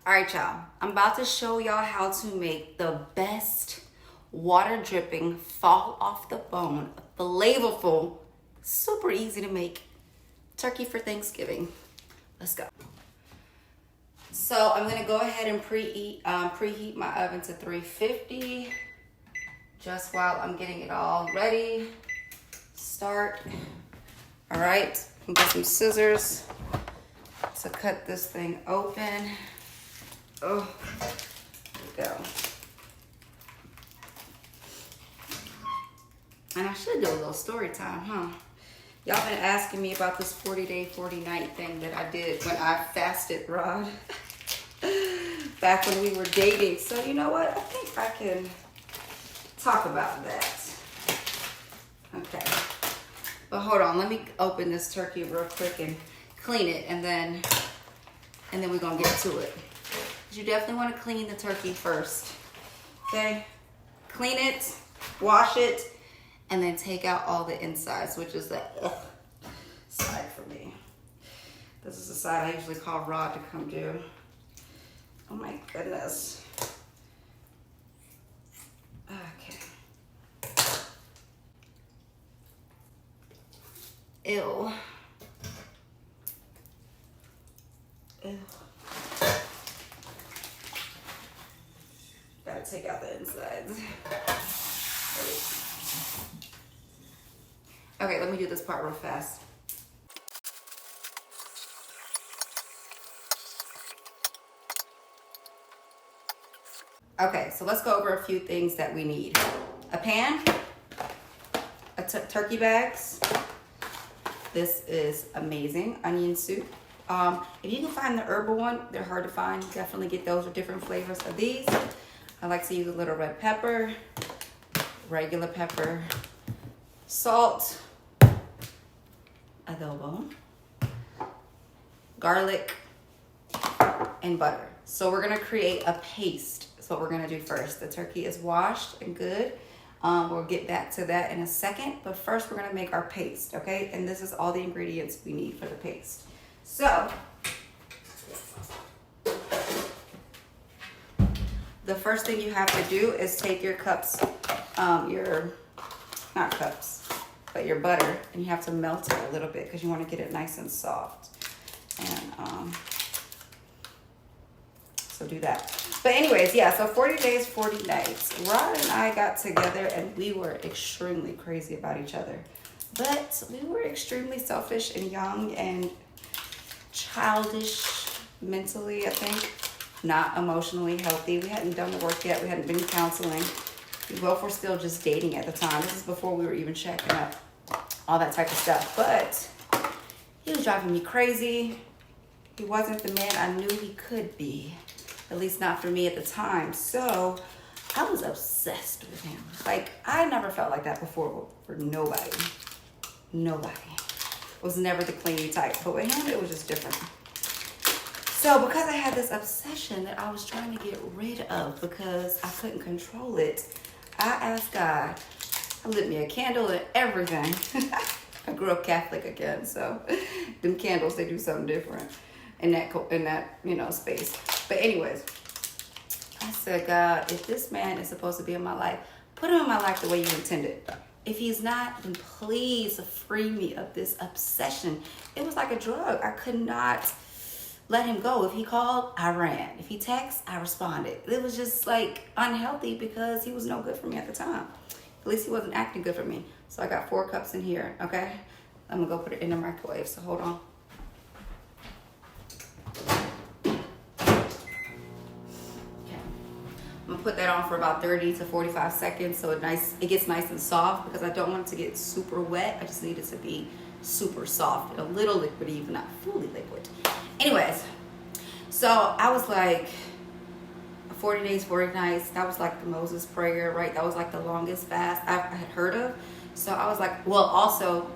All right, y'all. I'm about to show y'all how to make the best water dripping, fall off the bone, flavorful, super easy to make turkey for Thanksgiving. Let's go. So I'm gonna go ahead and preheat my oven to 350 just while I'm getting it all ready. Start. All right, get some scissors to cut this thing open. Oh, there we go. And I should do a little story time, huh? Y'all been asking me about this 40-day, 40-night thing that I did when I fasted Rod. Back when we were dating. So you know what? I think I can talk about that. Okay. But hold on, let me open this turkey real quick and clean it, and then we're gonna get to it. You definitely want to clean the turkey first. Okay? Clean it, wash it, and then take out all the insides, which is the side for me. This is the side I usually call Rod to come do. Oh my goodness. Okay. Ew. Ew. Gotta take out the insides. Okay, let me do this part real fast. Okay, so let's go over a few things that we need. A pan, turkey bags. This is amazing. Onion soup. If you can find the herbal one, they're hard to find. Definitely get those with different flavors of these. I like to use a little red pepper, regular pepper, salt, adobo, garlic, and butter. So we're gonna create a paste. That's what we're gonna do first. The turkey is washed and good. We'll get back to that in a second, but first we're gonna make our paste, okay? And this is all the ingredients we need for the paste. So, the first thing you have to do is take your cups, not cups, but your butter, and you have to melt it a little bit because you want to get it nice and soft. And so do that. But anyways, yeah, so 40 days, 40 nights. Rod and I got together and we were extremely crazy about each other. But we were extremely selfish and young and childish mentally, I think. Not emotionally healthy. We hadn't done the work yet. We hadn't been counseling. We both were still just dating at the time. This is before we were even checking up, all that type of stuff. But he was driving me crazy. He wasn't the man I knew he could be, at least not for me at the time. So I was obsessed with him. Like, I never felt like that before for nobody. Nobody. Was never the clingy type. But with him, it was just different. So because I had this obsession that I was trying to get rid of because I couldn't control it, I asked God. I lit me a candle and everything. I grew up Catholic again, so them candles, they do something different in that space. But anyways, I said, God, if this man is supposed to be in my life, put him in my life the way you intended. If he's not, then please free me of this obsession. It was like a drug. I could not let him go. If he called, I ran. If he texted, I responded. It was just like unhealthy because he was no good for me at the time. At least he wasn't acting good for me. So I got 4 cups in here, okay? I'm gonna go put it in the microwave, so hold on. Okay. I'm gonna put that on for about 30 to 45 seconds so it gets nice and soft because I don't want it to get super wet. I just need it to be super soft, a little liquidy, even not fully liquid. Anyways, so I was like, 40 days, 40 nights, that was like the Moses prayer, right? That was like the longest fast I had heard of. So I was like, well, also,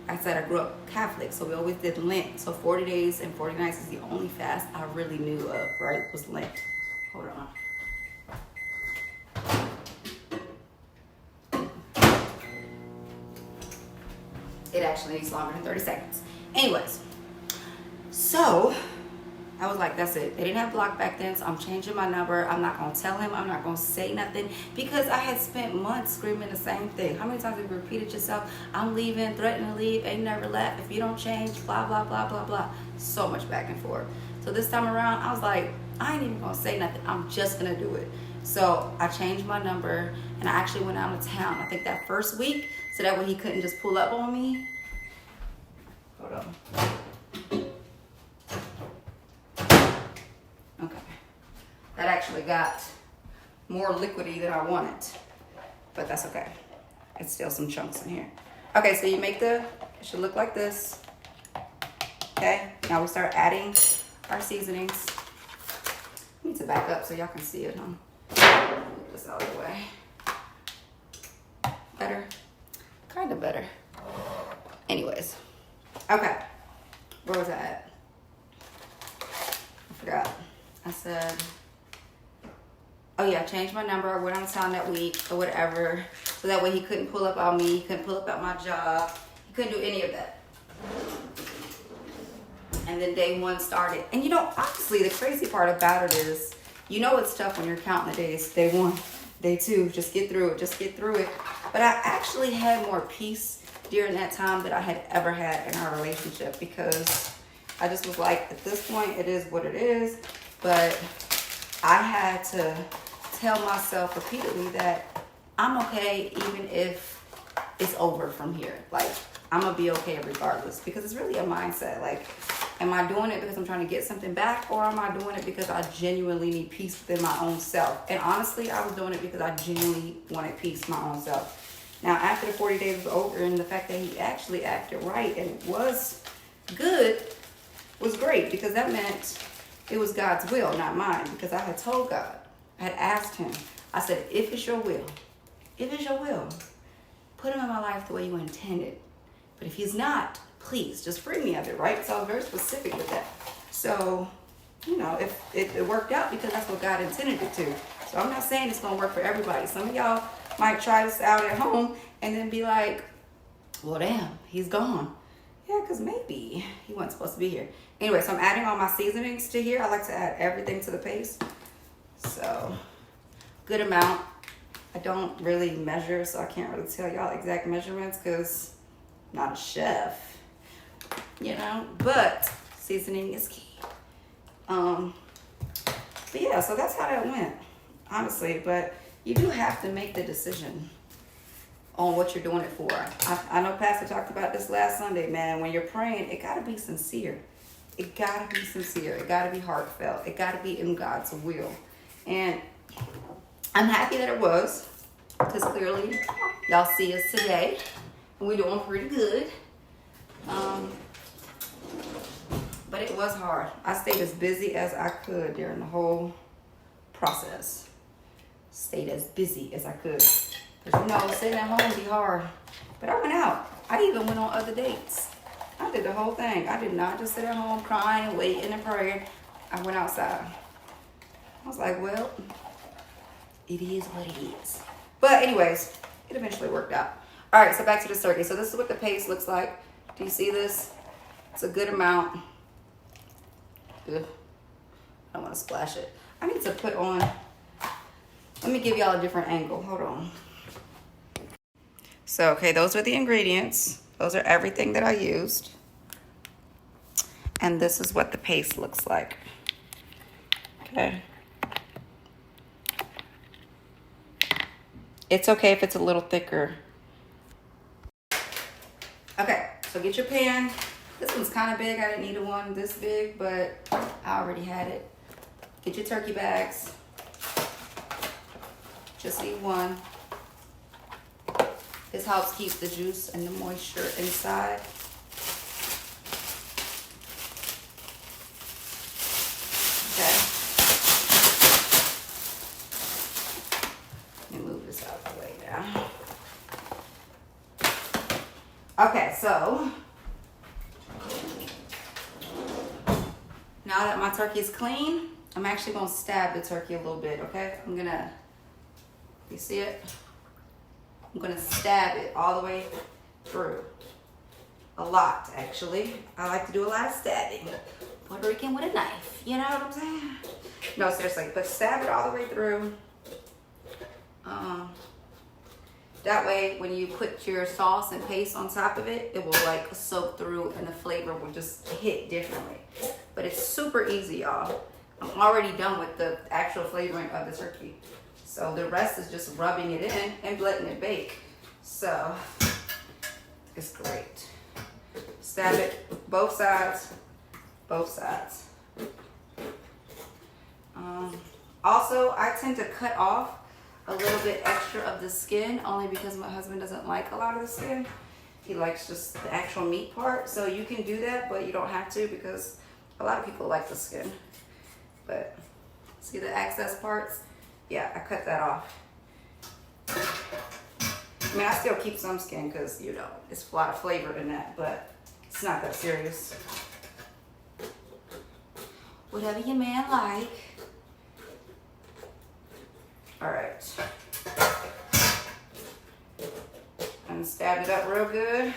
I said I grew up Catholic, so we always did Lent. So 40 days and 40 nights is the only fast I really knew of, right? Was Lent. Hold on. It actually needs longer than 30 seconds. Anyways, so I was like, that's it. They didn't have block back then, so I'm changing my number. I'm not gonna tell him. I'm not gonna say nothing because I had spent months screaming the same thing. How many times have you repeated yourself? I'm leaving, threatening to leave, ain't never left. If you don't change, blah, blah, blah, blah, blah. So much back and forth. So this time around, I was like, I ain't even gonna say nothing. I'm just gonna do it. So I changed my number and I actually went out of town. I think that first week, so that way he couldn't just pull up on me. Hold on. Okay. That actually got more liquidy than I wanted, but that's okay. It's still some chunks in here. Okay, so you make it should look like this. Okay, now we start adding our seasonings. I need to back up so y'all can see it, huh? Move this out of the way. Better? Kind of better. Anyways. Okay. Where was I at? I forgot. I said, oh yeah, I changed my number. I went on town that week or whatever. So that way he couldn't pull up on me. He couldn't pull up at my job. He couldn't do any of that. And then day one started. And you know, honestly, the crazy part about it is, you know it's tough when you're counting the days. Day one, day two, just get through it, just get through it. But I actually had more peace during that time that I had ever had in our relationship because I just was like, at this point, it is what it is. But I had to tell myself repeatedly that I'm okay even if it's over from here. Like, I'm gonna be okay regardless because it's really a mindset. Like, am I doing it because I'm trying to get something back, or am I doing it because I genuinely need peace within my own self? And honestly, I was doing it because I genuinely wanted peace my own self. Now, after the 40 days was over and the fact that he actually acted right and was good was great because that meant it was God's will, not mine, because I had told God, I had asked him, I said, if it's your will, put him in my life the way you intended. But if he's not, please just free me of it, right? So I was very specific with that. So, you know, if it worked out because that's what God intended it to. So I'm not saying it's going to work for everybody. Some of y'all might try this out at home and then be like, well, damn, he's gone. Yeah, because maybe he wasn't supposed to be here. Anyway, so I'm adding all my seasonings to here. I like to add everything to the paste. So, good amount. I don't really measure, so I can't really tell y'all exact measurements because I'm not a chef, you know, but seasoning is key. But yeah, so that's how that went, honestly. But you do have to make the decision on what you're doing it for. I know Pastor talked about this last Sunday, man. When you're praying, it got to be sincere. It got to be sincere. It got to be heartfelt. It got to be in God's will. And I'm happy that it was, because clearly y'all see us today and we're doing pretty good. But it was hard. I stayed as busy as I could during the whole process. Stayed as busy as I could. Because, you know, sitting at home be hard. But I went out. I even went on other dates. I did the whole thing. I did not just sit at home crying, waiting, and praying. I went outside. I was like, well, it is what it is. But anyways, it eventually worked out. All right, so back to the turkey. So this is what the paste looks like. Do you see this? It's a good amount. Ugh. I don't want to splash it. I need to put on, let me give y'all a different angle. Hold on. So, okay, those are the ingredients. Those are everything that I used. And this is what the paste looks like. Okay. It's okay if it's a little thicker. Okay, so get your pan. This one's kind of big. I didn't need one this big, but I already had it. Get your turkey bags. Just need one. This helps keep the juice and the moisture inside. Okay. Let me move this out of the way now. Okay, so now that my turkey is clean, I'm actually gonna stab the turkey a little bit, okay? I'm gonna, you see it? I'm gonna stab it all the way through. A lot, actually. I like to do a lot of stabbing. Puerto Rican with a knife. You know what I'm saying? No, seriously, but stab it all the way through. That way, when you put your sauce and paste on top of it, it will like soak through and the flavor will just hit differently. But it's super easy, y'all. I'm already done with the actual flavoring of the turkey. So the rest is just rubbing it in and letting it bake. So it's great. Stab it both sides, both sides. Also, I tend to cut off a little bit extra of the skin only because my husband doesn't like a lot of the skin. He likes just the actual meat part. So you can do that, but you don't have to because a lot of people like the skin. But see the excess parts? Yeah, I cut that off. I mean, I still keep some skin because, you know, it's a lot of flavor in that, but it's not that serious. Whatever your man like. All right. And stab it up real good.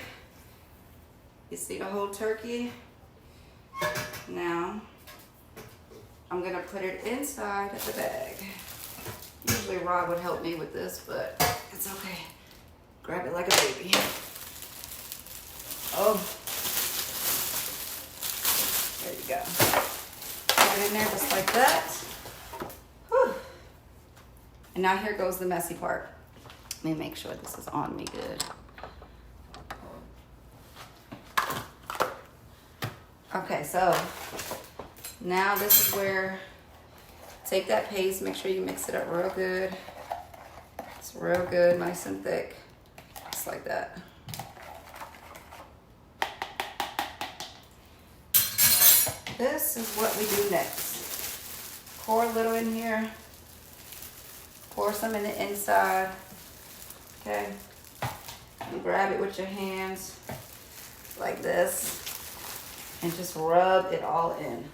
You see the whole turkey? Now, I'm gonna put it inside of the bag. Usually Rob would help me with this, but it's okay. Grab it like a baby. Oh. There you go. Put it in there just like that. Whew. And now here goes the messy part. Let me make sure this is on me good. Okay, so now this is where, take that paste, make sure you mix it up real good. It's real good, nice and thick, just like that. This is what we do next. Pour a little in here. Pour some in the inside, okay? And grab it with your hands like this and just rub it all in,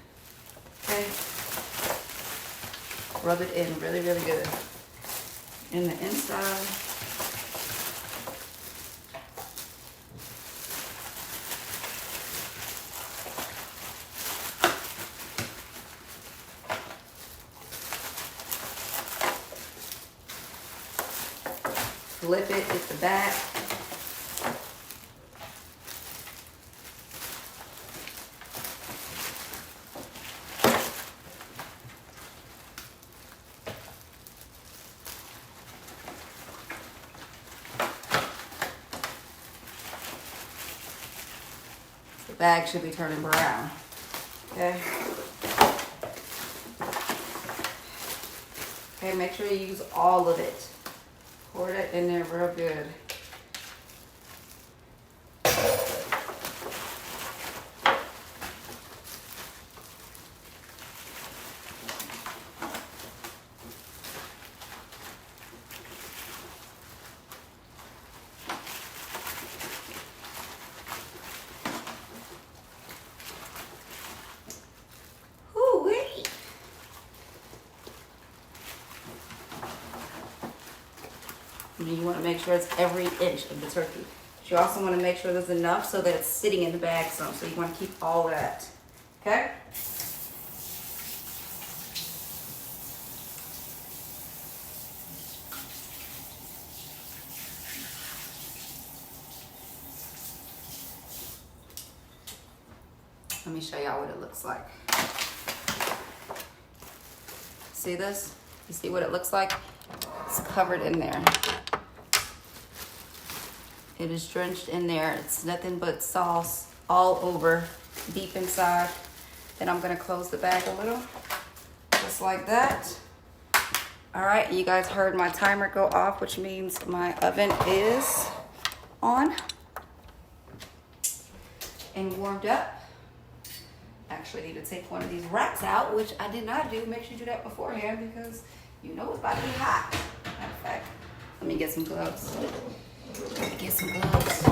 okay? Rub it in really, really good. In the inside. Flip it at the back. The bag should be turning brown, okay? Okay, make sure you use all of it. Pour it in there real good. Woo-wee. And you want to make sure it's every inch of the turkey. But you also want to make sure there's enough so that it's sitting in the bag some. So you want to keep all that. Okay? Let me show y'all what it looks like. See this? You see what it looks like? It's covered in there. It is drenched in there. It's nothing but sauce all over, deep inside. Then I'm gonna close the bag a little, just like that. All right, you guys heard my timer go off, which means my oven is on and warmed up. Actually need to take one of these racks out, which I did not do. Make sure you do that beforehand because you know it's about to be hot. Matter of fact, let me get some gloves. Let me get some gloves.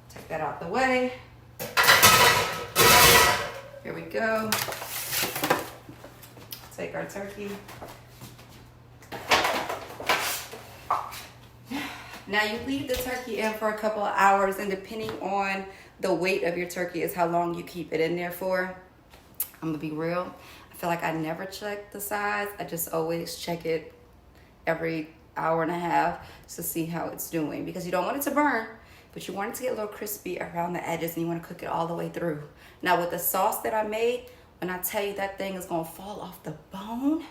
Take that out the way. Here we go. Take our turkey. Now you leave the turkey in for a couple of hours, and depending on the weight of your turkey is how long you keep it in there for. I'm gonna be real. I feel like I never check the size. I just always check it every hour and a half to see how it's doing, because you don't want it to burn, but you want it to get a little crispy around the edges, and you want to cook it all the way through. Now with the sauce that I made, when I tell you that thing is gonna fall off the bone,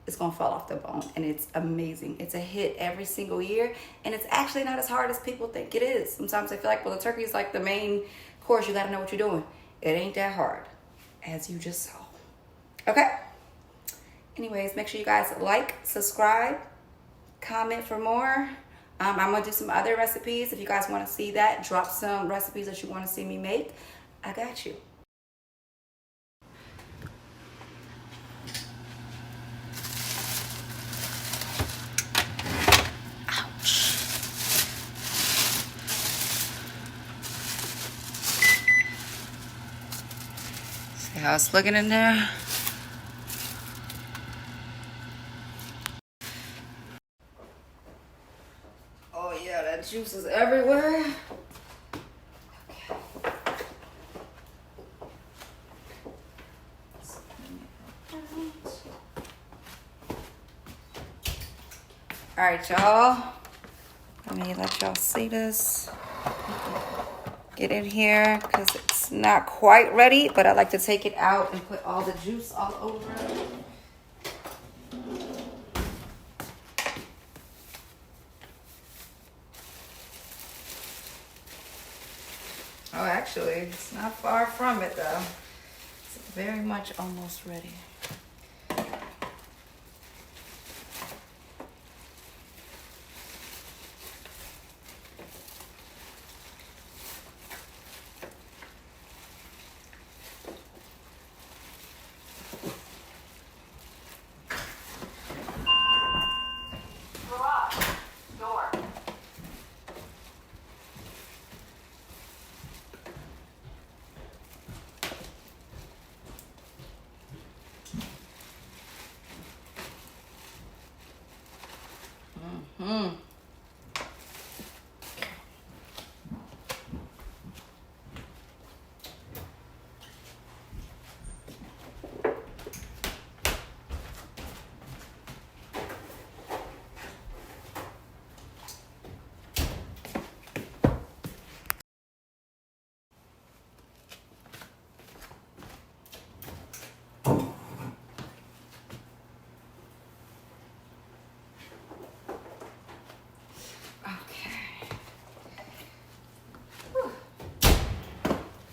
it's gonna fall off the bone, and it's amazing. It's a hit every single year, and it's actually not as hard as people think it is. Sometimes I feel like, well, the turkey is like the main course. You gotta know what you're doing. It ain't that hard, as you just saw. Okay? Anyways, make sure you guys like, subscribe, comment for more. I'm gonna do some other recipes. If you guys wanna see that, drop some recipes that you wanna see me make. I got you. See how it's looking in there? Oh yeah, that juice is everywhere. Okay. All right, y'all. Let me let y'all see this. Get in here because it's not quite ready, but I like to take it out and put all the juice all over it. Oh, actually, it's not far from it though. It's very much almost ready.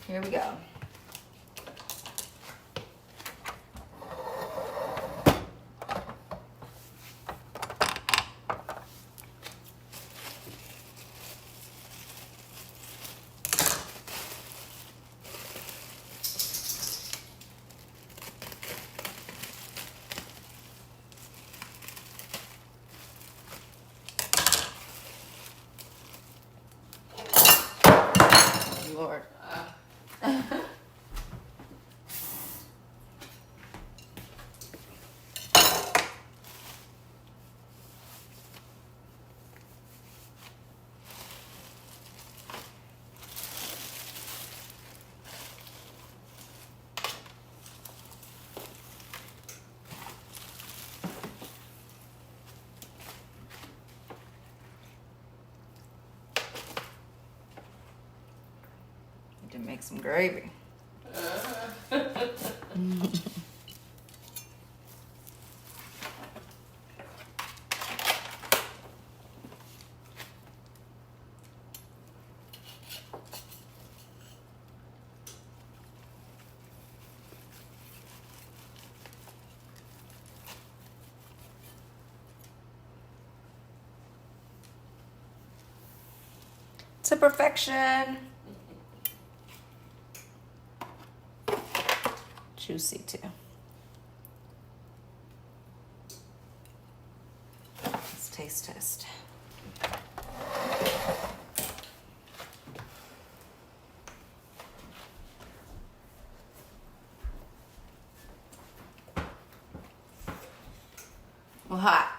Here we go. Lord. Need to make some gravy. To perfection. Juicy too. Let's taste test. Well, hot.